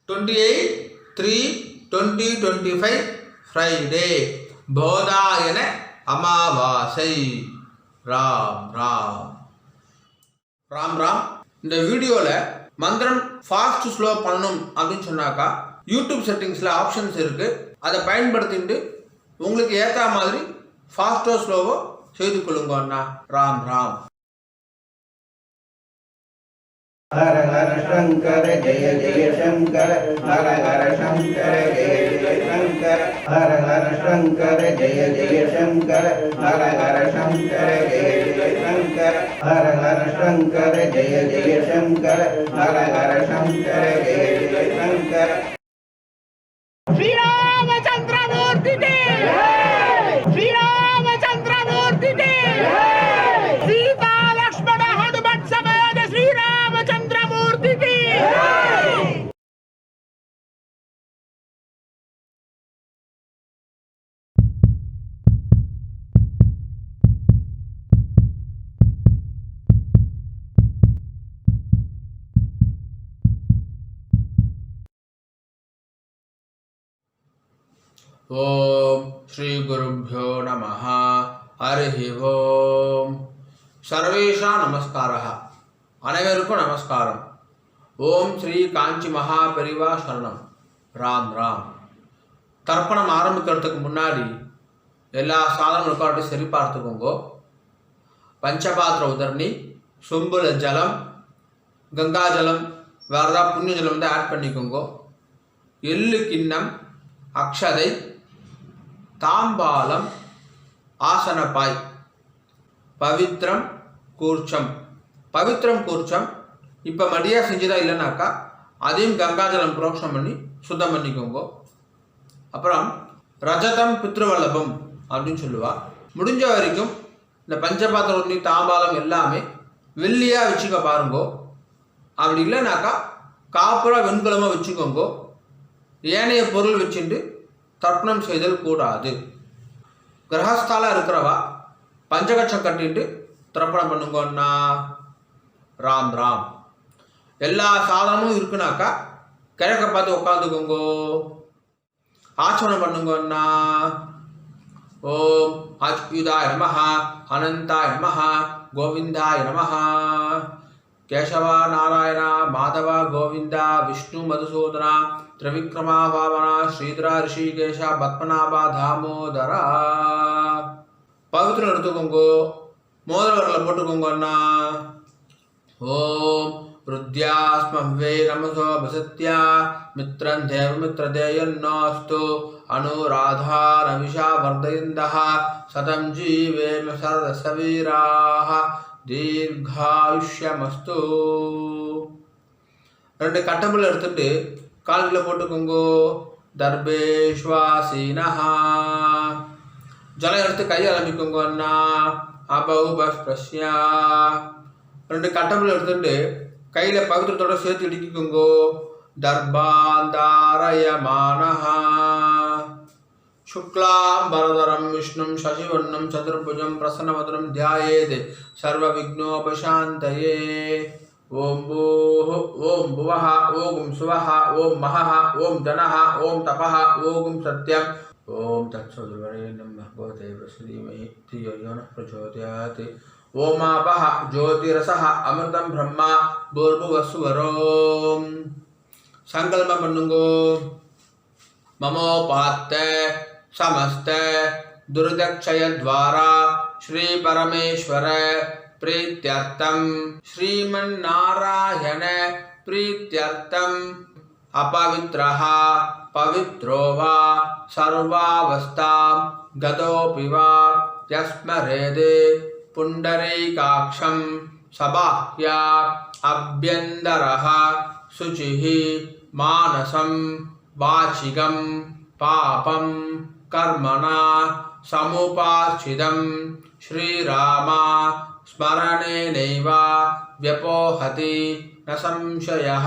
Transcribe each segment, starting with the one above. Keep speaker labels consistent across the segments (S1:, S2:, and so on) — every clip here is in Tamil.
S1: 28/3/2025 Friday போதாயன அமாவாசை. ராம் ராம் ராம் ராம். இந்த வீடியோவில் மந்திரம் ஃபாஸ்ட் ஸ்லோ பண்ணணும் அப்படின்னு சொன்னாக்கா யூடியூப் செட்டிங்ஸில் ஆப்ஷன்ஸ் இருக்குது. அதை பயன்படுத்திட்டு உங்களுக்கு ஏற்ற மாதிரி ஃபாஸ்ட்டோ ஸ்லோவோ செய்து கொள்ளுங்க அண்ணா. ராம் ராம்.
S2: हर हर शंकर जय जय शंकर, हर हर शंकर जय जय शंकर, हर हर शंकर जय जय शंकर, हर हर शंकर जय जय शंकर, हर हर शंकर जय जय शंकर, हर हर शंकर जय जय शंकर.
S3: श्री रामचंद्र मूर्ति के श्री रामचंद्र मूर्ति के सीता लक्ष्मण हनुमत समेत श्री रामचंद्र मूर्ति की.
S1: ஓம் ஸ்ரீ குருभ्यो நமः. ஹரி ஓம். சர்வேஷா நமஸ்காரः. அனைவருக்கும் நமஸ்காரம். ஓம் ஸ்ரீ காஞ்சி மகா பெரிவா சரணம். ராம் ராம். தர்ப்பணம் ஆரம்பிக்கிறதுக்கு முன்னாடி எல்லா சாதனங்களுக்கும் சரி பார்த்துக்கோங்க. பஞ்சபாத்திர உதரணி, சொம்புல ஜலம், கங்கா ஜலம், வேறு ஏதாவது புண்ணிய ஜலம் வந்து ஆட் பண்ணிக்கோங்க. எள்ளு கிண்ணம், அக்ஷதை, தாம்பாலம், ஆசனப்பாய், பவித்ரம் கூர்ச்சம். பவித்ரம் கூர்ச்சம் இப்போ மடியாக செஞ்சுதான் இல்லைனாக்கா அதையும் கங்காஜலம் புரோக்ஷம் பண்ணி சுத்தம் பண்ணிக்கோங்க. அப்புறம் ரஜதம் பித்ருவல்லபம் அப்படின்னு சொல்லுவா. முடிஞ்ச வரைக்கும் இந்த பஞ்சபாத்திரம் உண்ணி தாம்பாலம் எல்லாமே வெள்ளியாக வச்சுக்க பாருங்கோ. அப்படி இல்லைனாக்கா காப்புரா வெண்கலமாக வச்சுக்கோங்க. ஏனைய பொருள் வச்சுட்டு தர்ப்பணம் செய்தல் கூடாது. கிரகஸ்தால இருக்கிறவா பஞ்சகட்சம் கட்டிட்டு தர்ப்பணம் பண்ணுங்கன்னா. ராம் ராம். எல்லா சாதனமும் இருக்குனாக்கா கிழக்க பார்த்து உட்காந்துக்கோங்கோ. ஆச்சமனம் பண்ணுங்கன்னா. ஓம் அச்சுதாய நமஹ, அனந்தாய நமஹ, கோவிந்தாய நமஹ. கேசவா நாராயண மாதவ கோவிந்த விஷ்ணு மதுசூதன திரிவிக்ரமா பாவனா ஸ்ரீதரா ரிஷிகேஷ பத்மநாபா தாமோதரா. பவித்திரம் எடுத்துக்கோங்கோ. மோதிர வரல போட்டுக்கோங்கண்ணா. ஓம் ருத்யாஸ்மவ்வே நமசோ வசத்யா மித்ரம் தேவ மித்ரதேயன்னோஸ்து அனுராதா நவிஷா வர்தயந்தஹ சதம் ஜீவேம சரதசவீராஹ தீர்காயுஷ்யமஸ்து. ரெண்டு கட்டம்புல எடுத்துட்டு கால்களை போட்டுக்கோங்கோ. தர்பேஷ்வாசீனஹா. ஜலம் எடுத்து கையை அலம்பிக்கோங்க அண்ணா. அபௌபஸ்பிரஸ்யா. ரெண்டு கட்டம்புல எடுத்துட்டு கையில் பவித்திரத்தோட சேர்த்து இடிக்கிக்கோங்கோ. தர்பாந்தாரயமானஹா. शुक्लांबरधरं विष्णुं शशिवर्णं चतुर्भुजं प्रसन्नवदनं ध्यायेत् सर्वविघ्नोपशान्तये. ओम भूः ओम भुवः ओम सुवः ओम महः ओम जनः ओम तपः ओम सत्यं. ओम तत्सवितुर्वरेण्यं भर्गो देवस्य धीमहि धियो यो नः प्रचोदयात्. ओम आपः ज्योतिरसः अमृतं ब्रह्मा भूर्भुवस्सुवरोम. संकल्पம் பண்ணுங்கோ. ममोपात्त समस्त दुर्दक्षय द्वारा श्री परमेश्वर प्रीत्यर्थम श्रीमन्नारायण प्रीत्यर्थम अपवित्रः पवित्रो वा सर्वावस्थां गतोऽपि वा यस्मरेदे पुण्डरीकाक्षं सबाह्या अभ्यन्तरः शुचिः मानसं वाचिकं पापं कर्मणा समुपाश्चितं श्रीराम स्मरणेनैव व्यपोहति न संशयः.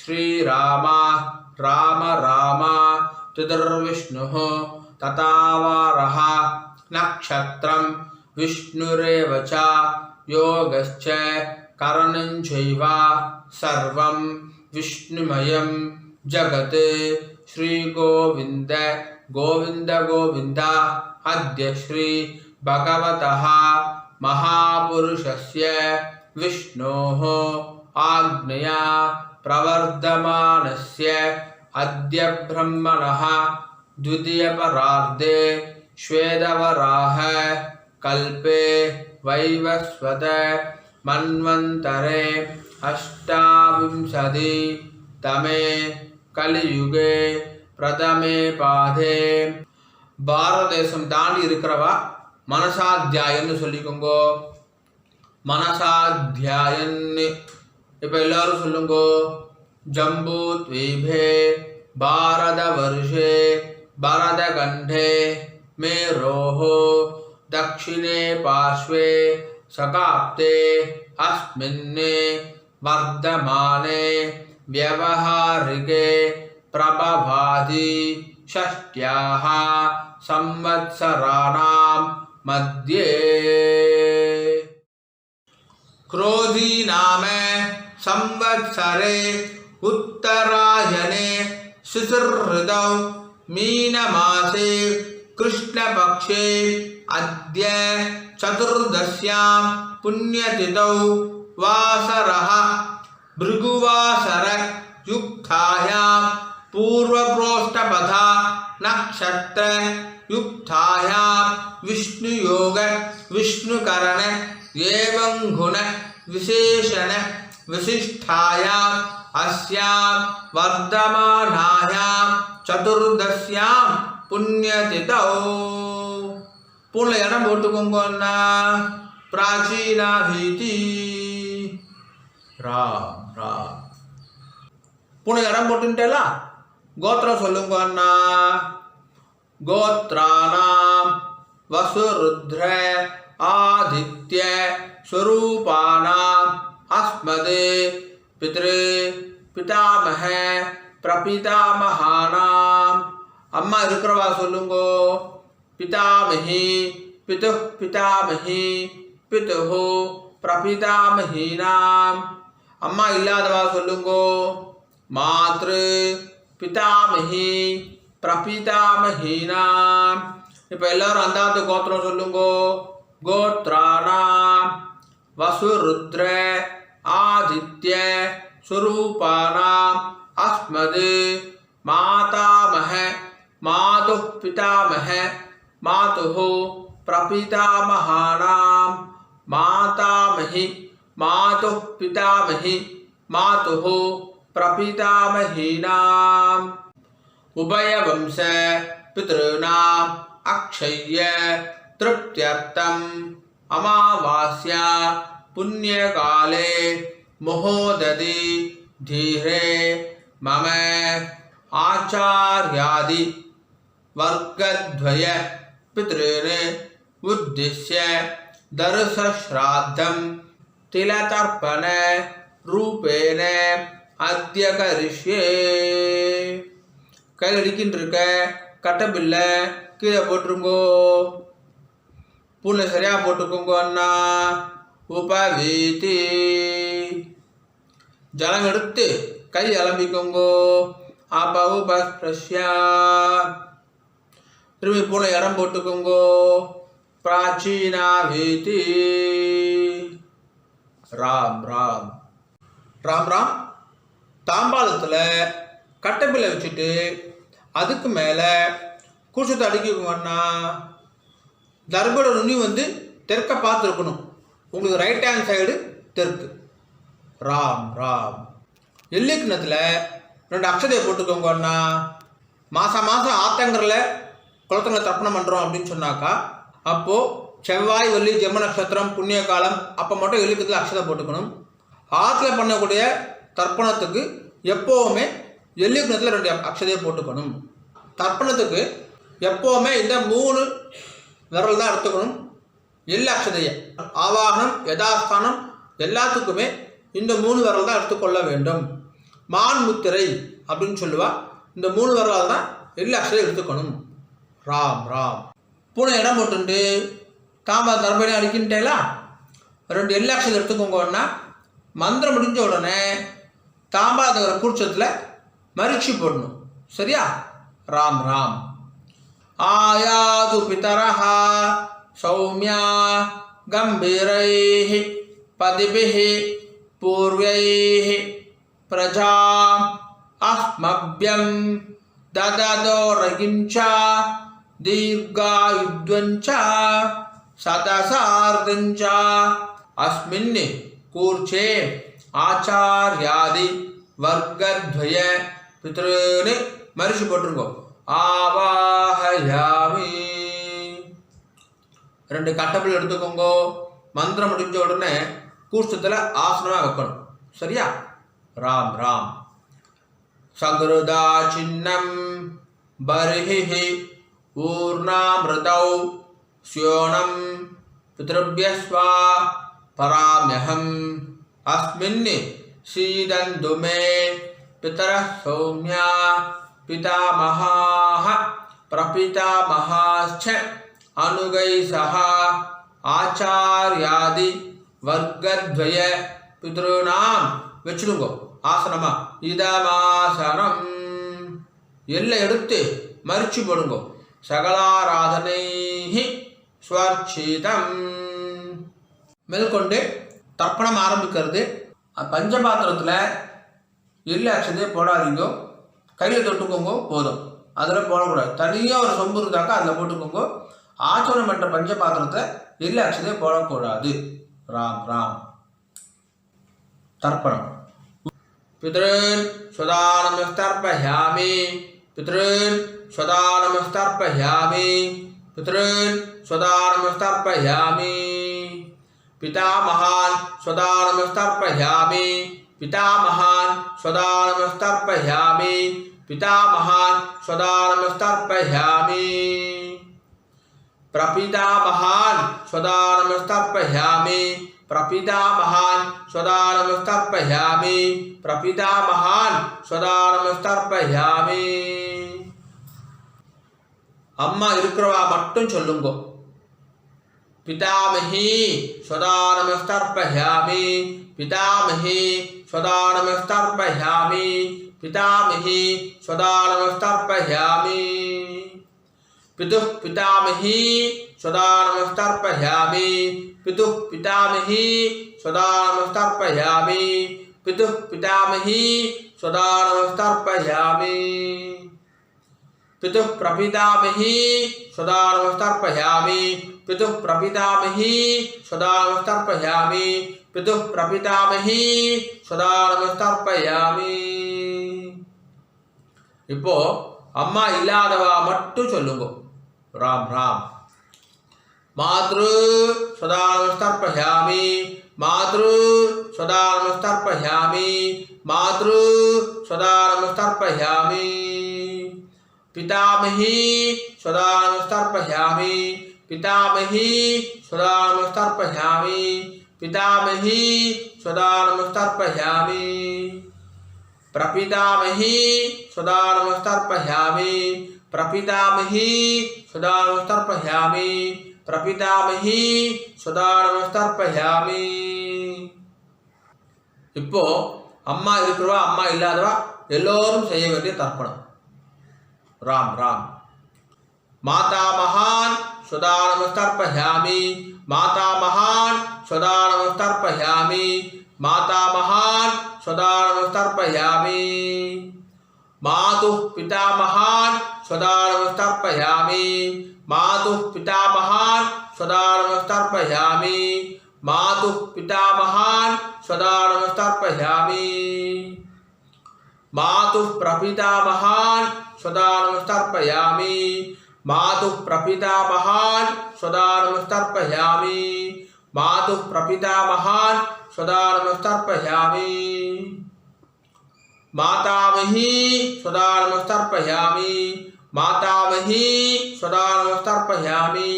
S1: श्रीराम राम राम चतुर्विष्णुः तथावारः नक्षत्रं विष्णुरेव च योगश्च करणं चैव सर्वं विष्णुमयं जगत् श्री गोविंद गोविंद गोविंद अद्य श्री भगवतः महापुरुषस्य विष्णोः आज्ञया प्रवर्धमानस्य अद्य ब्रह्मणः द्वितीयपरार्धे श्वेतवराह कल्पे वैवस्वत मन्वन्तरे अष्टाविंशति तमे कलियुगे प्रथमे पादे பாரத தேசம் தாண்டி இருக்கிறவா மனசாத்தியாயன்னு சொல்லிக்கோங்கோ. மனசாத்தியாயன்னு இப்போ எல்லாரும் சொல்லுங்கோ. ஜம்பூ த்வீபே பாரத வருஷே பரத கண்டே மேரோஹோ दक्षिणे पार्श्वे सकाप्ते अस्मिन्ने वर्धमाने व्यवहारिके प्रभवादि षष्ट्याः संवत्सराणां मध्ये क्रोधी नाम संवत्सरे उत्तरायणे शिशिरऋतौ मीनमासे कृष्णपक्षे अद्य चतुर्दश्यां पुण्यतिथौ वासरः भृगुवासर युक्तायां पूर्वप्रोष्ठपथा नक्षत्र युक्तायां विष्णुयोग विष्णुकरण एवं गुण विशेषण विशिष्टायां अस्यां वर्धमानायां चतुर्दश्यां पुण्यतिथौ पूर्ण इடம் போட்டுக்கோங்கன்னா प्राचीनाभीति राम राम पूर्ण इடம் போட்டுட்டேல கோத்திரம் சொல்லுங்கன்னா गोत्राणां वसुरुद्र आदित्य स्वरूपाणां अस्मदे पितृ पितामह प्रपितामहानां अम्मा இருக்கிறவா சொல்லுங்கோ पितामही पितुः पितामही पितुः प्रपितामहीनां अम्मा इल्लादवा சொல்லுங்கோ मातृ पितामही प्रपितामहीनां இப்போ எல்லாரும் அந்தாத்து கோத்திரம் சொல்லுங்கோ गोत्राणां वसुरुद्र आदित्य स्वरूपाणां अस्मद् मातामह मातुः पितामह मातुः प्रपितामहानां मातामही मातुः पितामही मातुः प्रपितामहीनां उभयवंश पितॄणाम् अक्षय्य तृप्त्यर्थम् अमावास्या पुण्यकाले महोदधि धीरे मम आचार्यादि वर्गद्वय पितॄन् उद्दिश्य दर्शश्राद्धं तिलतर्पण रूपेण अद्य करिष्ये கையில் அடிக்கின்றிருக்க கட்டபில்லை கீழே போட்டுருங்கோ பூனை சரியாக போட்டுக்கோங்க அண்ணா உபவீதி ஜலம் எடுத்து கை அலம்பிக்கோங்கோ அப்பா உபஸ்பிரஷ்யா திரும்பி பூனை இடம் போட்டுக்கோங்கோ பிராச்சீனாவீதி ராம் ராம் ராம் ராம் தாம்பாளத்தில் கட்டப்பில்லை வச்சுட்டு அதுக்கு மேலே கூச்சத்தை அடிக்கணும்னா தர்போட நுனி வந்து தெற்க பார்த்துருக்கணும். உங்களுக்கு ரைட் ஹேண்ட் சைடு தெற்கு. ராம் ராம் எல்லிக்கிணத்தில் 2 அக்ஷதையை போட்டுக்கோங்கன்னா மாதம் மாதம் ஆத்தங்கரில் குளத்தங்களை தர்ப்பணம் பண்ணுறோம் அப்படின்னு சொன்னாக்கா அப்போது செவ்வாய் வெள்ளி ஜென்ம நட்சத்திரம் புண்ணிய காலம் அப்போ மட்டும் எல்லிக்கத்தில் அக்ஷதை போட்டுக்கணும். ஆற்றுல பண்ணக்கூடிய தர்ப்பணத்துக்கு எப்போவுமே எல்லிக்கிணத்தில் 2 அக்ஷதையை போட்டுக்கணும். தர்ப்பணத்துக்கு எப்போவுமே இந்த 3 விரல் தான் எடுத்துக்கணும். எல்ல அக்ஷதையை ஆவாகனம் யதாஸ்தானம் எல்லாத்துக்குமே இந்த 3 விரல் தான் எடுத்துக்கொள்ள வேண்டும். மான் முத்திரை அப்படின்னு சொல்லுவா. இந்த 3 விரலால் தான் எல்ல அக்ஷதை எடுத்துக்கணும். ராம் ராம் பூனை இடம் போட்டுட்டு தாம்பா தர்பணி அடிக்கின்றேலா 2 எல்ல அக்ஷதை எடுத்துக்கோங்கன்னா மந்திரம் முடிஞ்ச உடனே தாம்பாதகர கூச்சத்தில் மரிச்சு போடணும். சரியா? ராம் ராம். ஆயாது பிதரஹ சௌமியா கம்பீரைஹி பதிபிஹி பூர்வைஹி பிரஜாம் அஸ்மப்யம் தததோரகிஞ்ச தீர்காயுத்வஞ்ச சதசார்தஞ்ச அஸ்மின் கூர்ச்சே ஆச்சார்யாதி வர்க்கத்வய பித்ருன்னு மரிச்சு போட்டிருக்கோ. ஆவாஹயாமி. 2 கட்டப்பில் எடுத்துக்கோங்க. மந்திரம் முடிஞ்ச உடனே கூஷ்டத்தில் ஆசனமாக வைக்கணும். சரியா? ராம் ராம். சகுருதா சின்னம் பர்ஹி ஊர்ணாமிருதௌ ஸ்யோணம் பித்ருப்யஸ்வா பராம்யஹம் அஸ்மின் சீதந்து மே பிதரः சௌம்யா பிதாமகாः பிரபிதாமகாश्च அனுகை சஹ ஆச்சார்யாதி வர்க்கத்வய பித்ருநாம் வச்சுடுங்க. ஆசனமா இதமாசனம். எல்லை எடுத்து மரிச்சு போடுங்க. சகலாராதனை ஸ்வர்ச்சிதம். மேற்கொண்டு தர்ப்பணம் ஆரம்பிக்கிறது. பஞ்சபாத்திரத்தில் எள்ளு அக்ஷதையை போடாதீங்க. கையில் தொட்டுக்கோங்க போதும். அதில் போடக்கூடாது. தனியாக ஒரு சொம்பு இருந்தாக்கா அதில் போட்டுக்கோங்க. ஆச்சரணம் என்ற பஞ்சபாத்திரத்தை எள்ளு அக்ஷதையை போடக்கூடாது. ராம் ராம். தர்ப்பணம். பித்ருன் ஸ்வதானமஸ்தர்ப்பயாமி. பித்ருன் ஸ்வதானமஸ்தர்ப்பயாமி. பித்ருன் ஸ்வதானமஸ்தர்ப்பயாமி. பிதாமகான் ஸ்வதானமஸ்தர்ப்பயாமி. பிதாமகான் ஸ்வதானமஸ்தர்ப்பயாமி. பிதாமகான் ஸ்வதானமஸ்தர்ப்பயாமி. பிரபிதாமகான் ஸ்வதானமஸ்தர்ப்பயாமி. பிரபிதாமகான் ஸ்வதானமஸ்தர்ப்பயாமி. பிரபிதாமகான் ஸ்வதானமஸ்தர்ப்பயாமி. அம்மா இருக்கிறவா மட்டும் சொல்லுங்க. பிதாமஹி ஸ்வதானமஸ்தர்ப்பயாமி. பிதாமஹி ஸ்வதானமஸ்தர்ப்பயாமி. பிதாமஹி ஸ்வதானமஸ்தர்ப்பயாமி. பிதுः பிதாமஹி ஸ்வதானமஸ்தர்ப்பயாமி. பிதுः பிதாமஹி ஸ்வதானமஸ்தர்ப்பயாமி. பிதுः பிதாமஹி ஸ்வதானமஸ்தர்ப்பயாமி. பிதுः பிரபிதாமஹி ஸ்வதானமஸ்தர்ப்பயாமி. பிதுः பிரபிதாமஹி ஸ்வதானமஸ்தர்ப்பயாமி. பிதுः பிரபிதாமஹி ஸ்வதானமஸ்தர்ப்பயாமி. இப்போ அம்மா இல்லாதவா மட்டும் சொல்லுங்க. ராம் ராம். மாத்ரு ஸ்வதானமஸ்தர்ப்பயாமி. மாத்ரு ஸ்வதானமஸ்தர்ப்பயாமி. மாத்ரு ஸ்வதானமஸ்தர்ப்பயாமி. பிதாமஹி ஸ்வதானமஸ்தர்ப்பயாமி. பிதாமஹி ஸ்வதானமஸ்தர்ப்பயாமி. பிதாமஹி ஸ்வதானமஸ்தர்ப்பயாமி. பிரபிதாமஹி ஸ்வதானமஸ்தர்ப்பயாமி. பிரபிதாமஹி ஸ்வதானமஸ்தர்ப்பயாமி. பிரபிதாமஹி ஸ்வதானமஸ்தர்ப்பயாமி. இப்போ அம்மா இருக்கிறவா அம்மா இல்லாதவா எல்லோரும் செய்ய வேண்டிய தர்ப்பணம். ராம் ராம். மாதாமகான் ஸ்வதானமஸ்தர்ப்பயாமி. மாதாமகான் ஸ்வதானமஸ்தர்ப்பயாமி. மாதாமகான் ஸ்வதானமஸ்தர்ப்பயாமி. மாதுः பிதாமகான் ஸ்வதானமஸ்தர்ப்பயாமி. மாதுः பிதாமகான் ஸ்வதானமஸ்தர்ப்பயாமி. மாதுः பிதாமகான் ஸ்வதானமஸ்தர்ப்பயாமி. மாதுः பிரபிதாமகான் ஸ்வதானமஸ்தர்ப்பயாமி. மாதுः பிரபிதாமகான் ஸ்வதானமஸ்தர்ப்பயாமி. மாதுः பிரபிதாமகான் ஸ்வதானமஸ்தர்ப்பயாமி. மாதாமஹி ஸ்வதானமஸ்தர்ப்பயாமி. மாதாமஹி ஸ்வதானமஸ்தர்ப்பயாமி.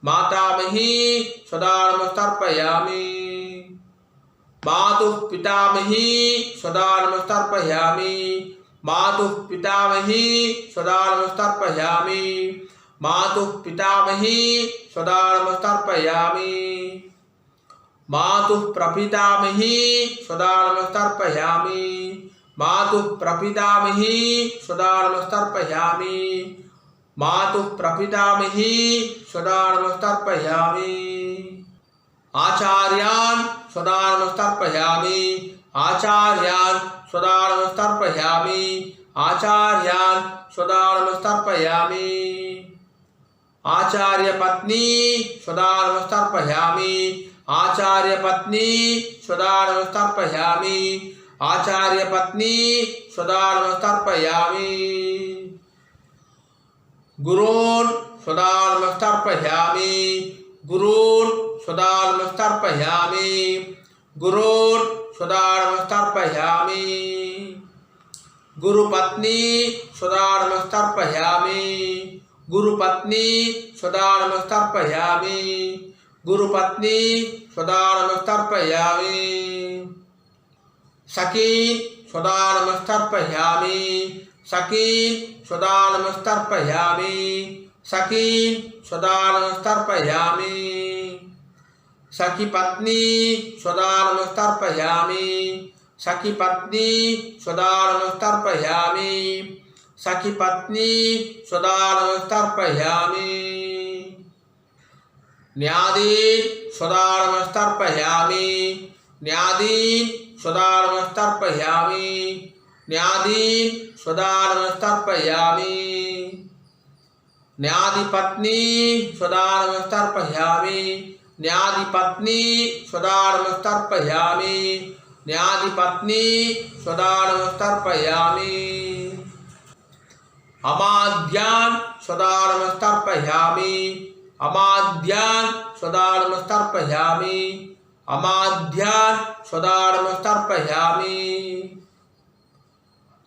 S1: மாதாமஹி ஸ்வதானமஸ்தர்ப்பயாமி. மாதுः பிதாமஹி ஸ்வதானமஸ்தர்ப்பயாமி. மாதுः பிதாமஹி ஸ்வதானமஸ்தர்ப்பயாமி. மாதுः பிதாமஹி ஸ்வதானமஸ்தர்ப்பயாமி. மாதுः பிரபிதாமஹி ஸ்வதானமஸ்தர்ப்பயாமி. मातुः प्रपितामही सदा नमस्तर्पयामि मातुः प्रपितामही सदा नमस्तर्पयामि आचार्यान् सदा नमस्तर्पयामि आचार्यान् सदा नमस्तर्पयामि आचार्यान् सदा नमस्तर्पयामि आचार्य पत्नी सदा नमस्तर्पयामि आचार्य पत्नी सदा नमस्तर्पयामि आचार्य पत्नी सदा नमस्तर्पयामि गुरून् सदा नमस्तर्पयामि गुरून् सदा नमस्तर्पयामि गुरून् सदा नमस्तर्पयामि गुरुपत्नी सदा नमस्तर्पयामि गुरुपत्नी सदा नमस्तर्पयामि गुरुपत्नी सदा नमस्तर्पयामि सखीन् सदा नमस्तर्पयामि सखीन् सदा नमस्तर्पयामि सखीन् सदा नमस्तर्पयामि सखी पत्नी सदा नमस्तर्पयामि सखी पत्नी सदा नमस्तर्पयामि सखी पत्नी सदा नमस्तर्पयामि न्यादीन् सदा नमस्तर्पयामि न्यादीन् सदा नमस्तर्पयामि न्यादीन् सदा नमस्तर्पयामि न्यादिपत्नी सदा नमस्तर्पयामि न्यादिपत्नी सदा नमस्तर्पयामि न्यादिपत्नी सदा नमस्तर्पयामि अमाद्यान् सदा नमस्तर्पयामि अमाद्यान् सदा नमस्तर्पयामि अमाद्यान् सदा नमस्तर्पयामि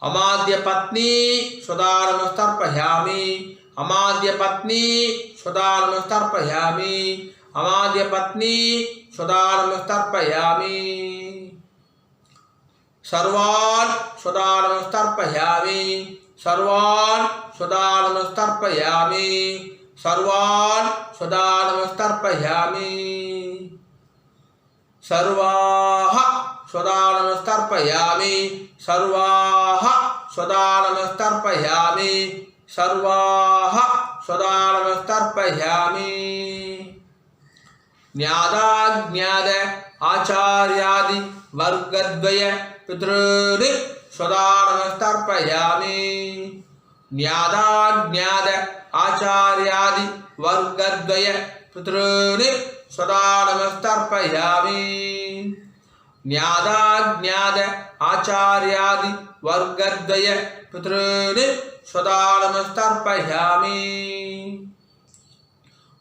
S1: अमाद्यपत्नी सदा नमस्तर्पयामि अमाद्यपत्नी सदा नमस्तर्पयामि अमाद्यपत्नी सदा नमस्तर्पयामि सर्वान् सदा नमस्तर्पयामि सर्वान् सदा नमस्तर्पयामि सर्वान् सदा नमस्तर्पयामि सर्वाः सदा नमस्तर्पयामि सर्वाः सदा नमस्तर्पयामि सर्वाः सदा नमस्तर्पयामि न्यादाज्ञाद आचार्यादि वर्गद्वय पितॄन् सदा नमस्तर्पयामि न्यादाज्ञाद आचार्यादि वर्गद्वय पितॄन् सदा नमस्तर्पयामि न्यादाज्ञाद आचार्यादि वर्गद्वय पितॄन् सदा नमस्तर्पयामि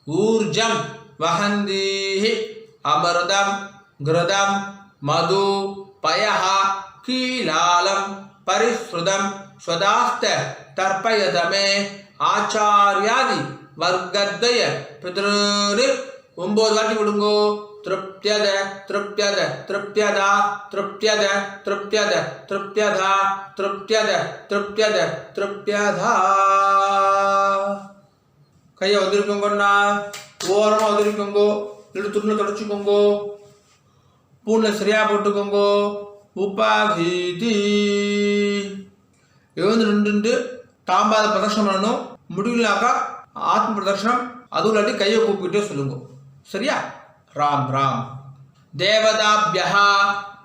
S1: ऊर्जं वहन्तीः अमृतं घृतं मधु पयः कीलालं परिश्रुतं स्वदास्त तर्पयत मे आचार्यादि वर्गद्वय पितॄन् 9 வாட்டி விடுங்கோ तृप्यद तृप्यद तृप्यद तृप्यद तृप्यद तृप्यद तृप्यद तृप्यद तृप्यद கையை வந்திருக்கோங்கண்ணா ஓரமாக வந்திருக்கோங்கோ இல்லை துணில் தொடச்சிக்கோங்கோ பூனில் சரியாக போட்டுக்கோங்கோ உபாகீதி எழுந்து நின்றுட்டு தாம்பாத பிரதர்ஷனம் பண்ணணும் முடியலனாக்கா ஆத்ம பிரதர்ஷனம் அதுவும் இல்லாட்டி கையை கூப்பிக்கிட்டே சொல்லுங்க சரியா ராம் ராம் தேவதாभ्यः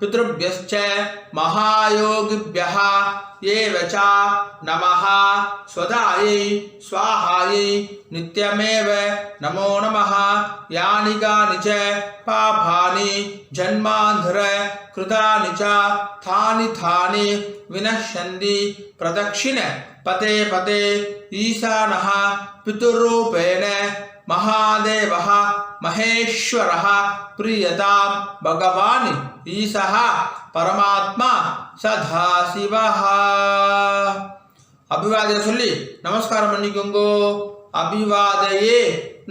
S1: पितृभ्यश्च महायोगिभ्यः एव च नमः स्वदायै स्वाहायै नित्यमेव नमो नमः यानि कानि च पापानि जन्मान्धर कृतानि च थानि थानि विनश्यन्ति प्रदक्षिण पते पते ईशानः पितृरूपेण महादेवः महेश्वरः प्रियतां भगवान् ईशः परमात्मा सदाशिवः अभिवादय சொல்லி நமஸ்காரம் பண்ணிக்கோங்க अभिवादये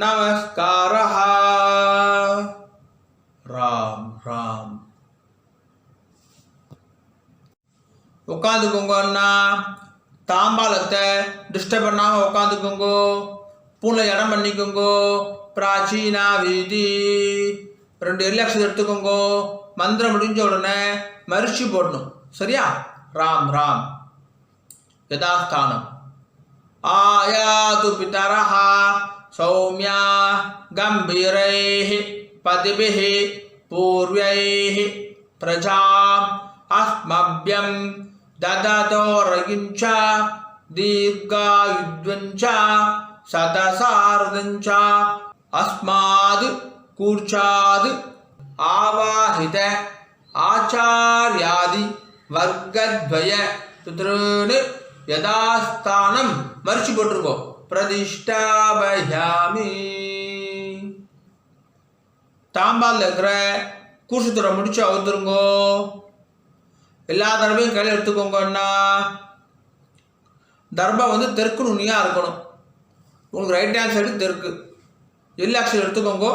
S1: नमस्कारः राम राम உட்காந்துக்கோங்க அண்ணா தாம்பாளத்தை டிஸ்டர்ப் பண்ணாமல் உட்காந்துக்கோங்க பூனை இடம் பண்ணிக்கோங்க பிராச்சீனா வீதி 2 எல்லக்ஷன் எடுத்துக்கோங்க மந்திரம் முடிஞ்ச உடனே மரிச்சு போடணும் சரியா ராம் ராம். யதாஸ்தானம். ஆயாது பிதரஹ சௌம்யா கம்பீரைஹ பதிபிஹ பூர்வைஹ பிரஜாம் அஸ்மப்யம் தததோரகிஞ்ச தீர்காயுத்வஞ்ச சதசாரதஞ்ச அஸ்மாது கூர்ச்சாது ஆவாஹித ஆச்சார்யாதி வர்க்கத்வய பித்ருன் யதாஸ்தானம் மறிச்சு போட்டிருக்கோ பிரதிஷ்டாபயாமி. தாம்பால் இருக்கிற கூசுத்துறை முடிச்சு அவுத்துருங்கோ. எல்லா தர்பையும் கையில் எடுத்துக்கோங்கன்னா தர்பம் தெற்கு நுனியாக இருக்கணும். உங்களுக்கு ரைட் ஹேண்ட் சைடு தெற்கு. எல்லாக்ஷன் எடுத்துக்கோங்க.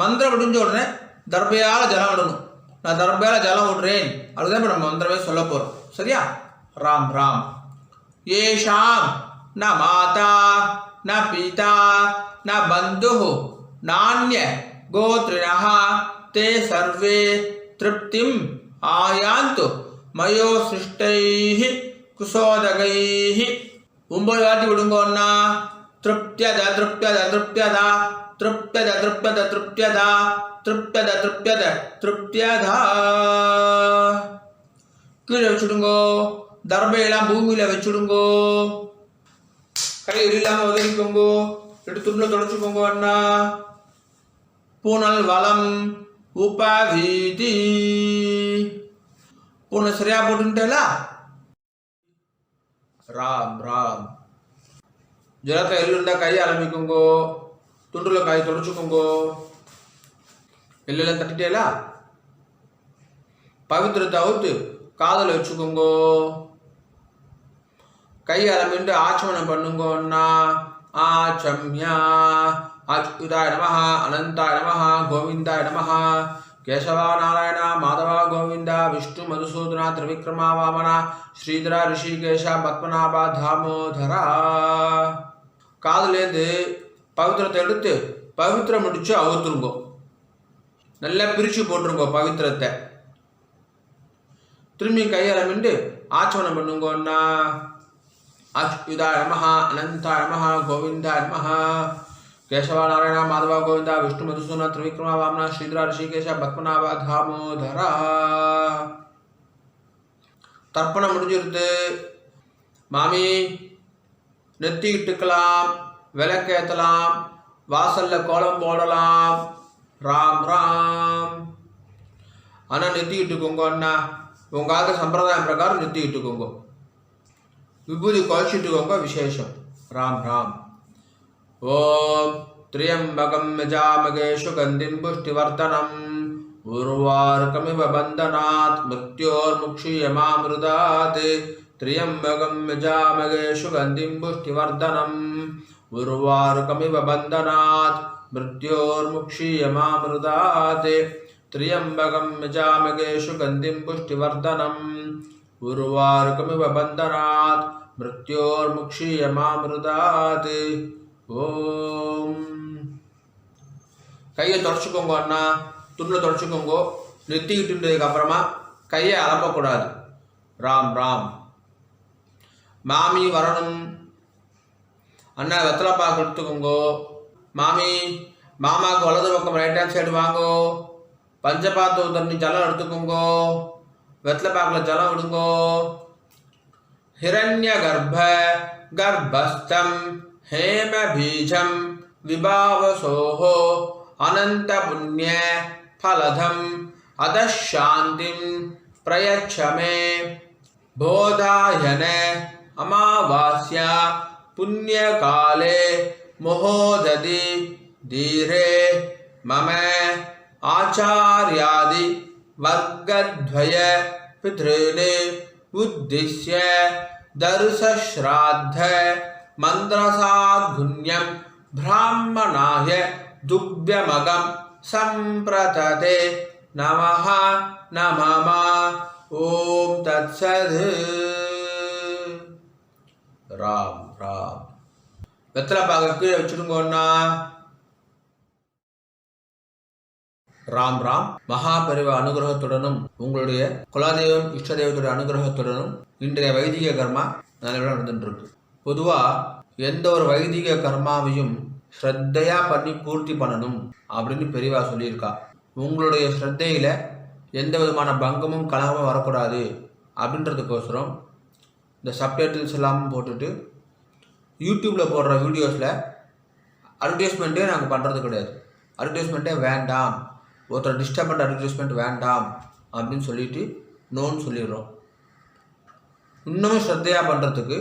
S1: மந்திரம் முடிஞ்ச உடனே தர்பையால் ஜலம் விடணும். நான் தர்பையால் ஜலம் விடுறேன் அப்படிதான் இப்போ நம்ம மந்திரமே சொல்ல போகிறோம். சரியா? ராம் ராம். ஏஷாம் ந மாதா ந பிதா ந பந்து நானிய கோத்ரிணः தே சர்வே திருப்திம் ஆயாந்து மயோ சிருஷ்டைஹி குசோதகைஹி. 9 வாட்டி விடுங்கோன்னா திருப்தியத திருப்தியத திருப்தியதா திருப்தியத திருப்தியத திருப்தியதா திருப்தியத திருப்தியத திருப்தியதா. கீழே வச்சுடுங்கோ. தர்பையெல்லாம் பூமியில் வச்சுடுங்கோ. கை இல்லாமல் உதவிக்கோங்கோ. எடுத்து துண்டில் தொடச்சிக்கோங்க. அண்ணா பூனல் வளம் உபவீதி. பூனை சரியா போட்டுட்டேலா? ராம் ராம். ஜலத்தை எள்ளு இருந்தால் கையை ஆரம்பிக்குங்கோ. துண்டில் கை தொடச்சிக்கோங்கோ. எல்லாம் தட்டிட்டேலா? பவித்திரத்தை அவுத்து காதல் வச்சுக்கோங்கோ. கை ஆரம்பிட்டு ஆச்சமனம் பண்ணுங்கோன்னா ஆச்சம்யா அச்சுதாய நமஹ அனந்தாய நமஹ கோவிந்தாய நமஹ கேசவா நாராயண மாதவா கோவிந்தா விஷ்ணு மதுசூதனா திரிவிக்ரமா வாமனா ஸ்ரீதரா ரிஷிகேஷ பத்மநாபா தாமோதரா. காதுலேருந்து பவித்திரத்தை எடுத்து பவித்திரம் முடிச்சு அவுத்துருங்கோ. நல்லா பிரித்து போட்டுருங்கோ பவித்திரத்தை. திரும்பி கையாளமிண்டு ஆச்சமனம் பண்ணுங்கோன்னா அச்சுதாய நமஹ அனந்தாய நமஹ கோவிந்தாய நமஹ கேசவா நாராயண மாதவா கோவிந்தா விஷ்ணு மதுசூதனா திரிவிக்ரமா வாமனா ஸ்ரீதரா ரிஷிகேஷ பத்மநாபா தாமோதரா. தர்ப்பணம் முடிஞ்சிருது. மாமி நெத்தி இட்டுக்கலாம், விளக்கேற்றலாம், வாசல்ல கோலம் போடலாம். ராம் ராம். ஆனால் நெத்தி இட்டுக்கோங்க. அண்ணா உங்கள் சம்பிரதாயம் பிரகாரம் நெத்தி இட்டுக்கோங்க. விபூதி குழச்சிட்டுக்கோங்க. விசேஷம். ராம் ராம். ஓம் திரியம்பகம் யஜாமகே சுகந்திம் புஷ்டிவர்தனம் உர்வாருகமிவ பந்தனாத் மிருத்யோர்முக்ஷீயமாமிருதாத். திரியம்பகம் யஜாமகே சுகந்திம் புஷ்டிவர்தனம் உர்வாருகமிவ பந்தனாத் மிருத்யோர்முக்ஷீயமாமிருதாத். திரியம்பகம் யஜாமகே சுகந்திம் புஷ்டிவர்தனம் உர்வாருகமிவ பந்தனாத் மிருத்யோர்முக்ஷீயமாமிருதாத். ஓம். கையை தொடச்சிக்கோங்க. அண்ணா துண்டில் தொடச்சிக்கோங்க. நெத்திக்கிட்டுன்றதுக்கு அப்புறமா கையை அலம்பக்கூடாது. ராம் ராம். மாமி வரணும். அண்ணா வெத்தலைப்பாக்கு எடுத்துக்கோங்கோ. மாமி மாமாவுக்கு வலது பக்கம் ரைட் ஹேண்ட் சைடு வாங்கோ. பஞ்சபாத்து தண்ணி ஜலம் எடுத்துக்கோங்கோ. வெத்தலைப்பாக்கில் ஜலம் விடுங்கோ. ஹிரண்ய கர்ப்ப கர்ப்பஸ்தம் ஹேம பீஜம் விபாவசோஹோ அனந்த புண்ணிய ஃபலதம் அதசாந்திம் பிரயச்சமே. போதாயன அமாவாஸ்யா புண்ணியகாலே முஹோததி தீரே மம ஆச்சார்யாதி வர்க்கத்வய பித்ருன் உத்திஸ்ய தர்சஸ்ராத்த மந்திரசாத்குண்யம் பிராமணாய துப்யமகம் சம்பிரததே. நமஹ நமம. ஓம் தத்சத். ராம் ராம். வெத்தலை பாக்க கீழே வச்சுடுங்கண்ணா. ராம் ராம். மகாபரிவ அனுகிரகத்துடனும் உங்களுடைய குலதெய்வம் இஷ்ட தெய்வத்துடைய அனுகிரகத்துடனும் இன்றைய வைதிக கர்மா நல்லபடியாக நடந்துட்டு இருக்கு. பொதுவாக எந்த ஒரு வைதிக கர்மாவையும் ஸ்ரத்தையா பண்ணி பூர்த்தி பண்ணணும் அப்படின்னு பெரியவா சொல்லியிருக்கா. உங்களுடைய ஸ்ரத்தையில எந்த விதமான பங்கமும் கலகமும் வரக்கூடாது அப்படின்றதுக்கோசரம் இந்த சப்டைட்டில்ஸ் எல்லாமும் போட்டுட்டு யூடியூப்பில் போடுற வீடியோஸில் அட்வர்டைஸ்மெண்ட்டே நாங்கள் பண்ணுறது கிடையாது. அட்வர்டைஸ்மெண்ட்டே வேண்டாம், ஒருத்தர் டிஸ்டர்ப் பண்ணுற அட்வர்டைஸ்மெண்ட் வேண்டாம் அப்படின்னு சொல்லிட்டு நோன்னு சொல்லிடுறோம். இன்னமும் ஸ்ரத்தையாக பண்ணுறதுக்கு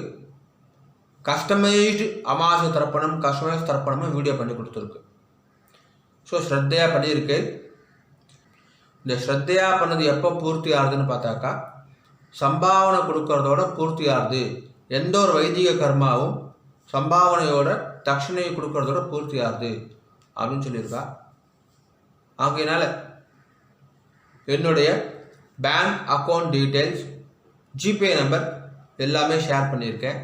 S1: கஸ்டமைஸ்டு அமாவாசை தர்ப்பணம், கஸ்டமைஸ் தர்ப்பணமும் வீடியோ பண்ணி கொடுத்துருக்கு. ஸோ ஸ்ரத்தையாக பண்ணியிருக்கு. இந்த ஸ்ரத்தையாக பண்ணது எப்போ பூர்த்தி ஆகுதுன்னு பார்த்தாக்கா, சம்பாவனை கொடுக்கறதோட பூர்த்தி ஆகுது. எந்த ஒரு வைதிக கர்மாவும் சம்பாவனையோட தட்சணையை கொடுக்கறதோட பூர்த்தி ஆகுது அப்படின்னு சொல்லியிருக்கா. ஆகையினால என்னுடைய bank account details, GPay number எல்லாமே ஷேர் பண்ணியிருக்கேன்.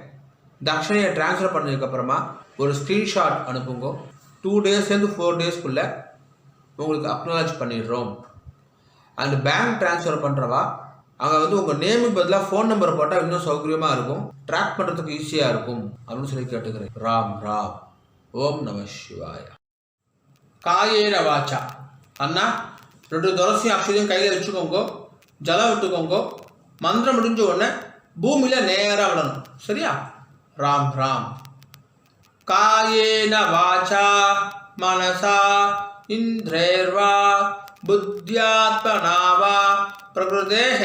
S1: தட்சணையை ட்ரான்ஸ்ஃபர் பண்ணதுக்கப்புறமா ஒரு ஸ்க்ரீன்ஷாட் அனுப்புங்க. 2 டேஸ்லேருந்து 4 டேஸ்க்குள்ளே உங்களுக்கு அக்னாலஜ் பண்ணிடுறோம். அண்ட் பேங்க் ட்ரான்ஸ்ஃபர் பண்ணுறவா அங்கே வந்து உங்கள் நேமுக்கு பதிலாக ஃபோன் நம்பர் போட்டால் இன்னும் சௌகரியமாக இருக்கும், ட்ராக் பண்ணுறதுக்கு ஈஸியாக இருக்கும் அப்படின்னு சொல்லி கேட்டுக்கிறேன். ராம் ராம். ஓம் நம சிவாய. காயேன வாச்சா. அண்ணா 2 துளசியும் அக்ஷதையும் கையில் வச்சுக்கோங்க, ஜலம் விட்டுக்கோங்க. மந்திரம் முடிஞ்ச உடனே பூமியில் நேராக விடணும். சரியா? ராம் ராம். காயேன வாச்சா மனசா இந்திரேர்வா புத்தியாத்மனா வா பிரகிருதேஹ